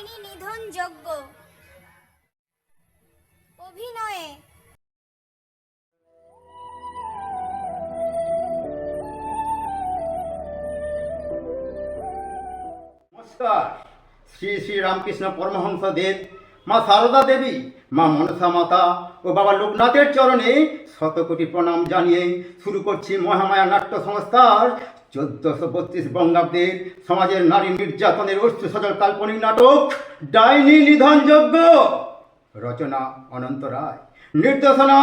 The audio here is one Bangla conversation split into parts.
ডাইনি নিধন যজ্ঞ। অভিনয়ে নমস্কার। শ্রী শ্রী রামকৃষ্ণ পরমহংস দেব, মা সারদা দেবী, মা মনসা মাতা ও বাবা লোকনাথের চরণে শতকোটি প্রণাম জানিয়ে শুরু করছি মহামায়া নাট্য সংস্থার 1432 বঙ্গাব্দের সমাজের নারী নির্যাতনের অশ্রু সজল কাল্পনিক নাটক ডাইনি নিধন যজ্ঞ। রচনা অনন্ত রায়, নির্দেশনা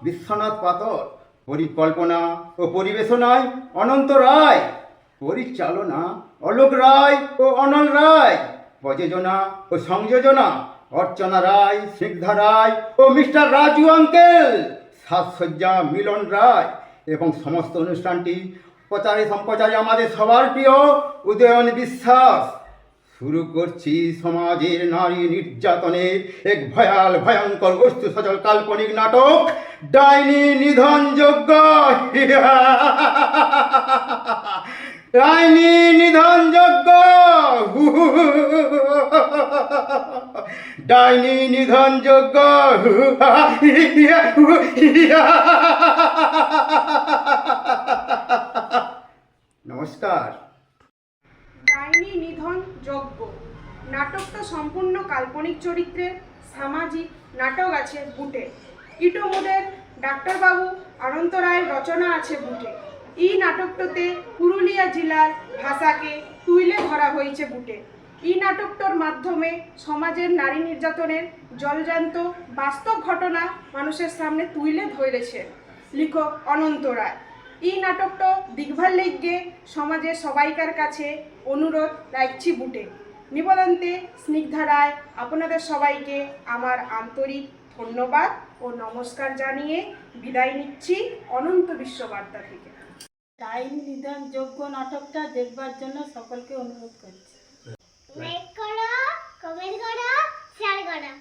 বিশ্বনাথ পাতর, পরিকল্পনা ও পরিবেশনায় অনন্ত রায়, পরিচালনা অলোক রায় ও অনল রায়, প্রযোজনা ও সংযোজনা অর্চনা রায়, স্নিগ্ধা রায় ও মিস্টার রাজু আঙ্কেল, সাজসজ্জা মিলন রায় এবং সমস্ত অনুষ্ঠানটি প্রচারে সম্প্রচারে আমাদের সবার প্রিয় উদয়ন বিশ্বাস। শুরু করছি সমাজের নারী নির্যাতনের এক ভয়ঙ্কর অশ্রু সজল কাল্পনিক নাটক ডাইনি নিধন যজ্ঞ। ডাইনি নিধন যজ্ঞ, ডাইনি নিধন যজ্ঞ। নমস্কার। ডাইনি নিধন যজ্ঞ নাটকটা সম্পূর্ণ কাল্পনিক চরিত্রের সামাজিক নাটক আছে বুটে। ইটোমোডের ডাক্তারবাবু অনন্ত রায়ের রচনা আছে বুটে। এই নাটকটাতে পুরুলিয়া জেলার ভাষাকে তুলে ধরা হয়েছে বুটে। এই নাটকটার মাধ্যমে সমাজের নারী নির্যাতনের জলজান্ত বাস্তব ঘটনা মানুষের সামনে তুলে ধরেছে লেখক অনন্ত রায়। এই নাটকটা দেখবার লেগে সমাজের সবাইকার কাছে অনুরোধ রাখছি বুটে। নিবদন্তে স্নিগ্ধা রায় আপনাদের সবাইকে আমার আন্তরিক ধন্যবাদ ও নমস্কার জানিয়ে বিদায় নিচ্ছি অনন্ত বিশ্ববার্তা থেকে। ডাইনি নিধন যজ্ঞ নাটকটা দেখবার জন্য সকলকে অনুরোধ করছি। লাইক করো, কমেন্ট করো, শেয়ার করো।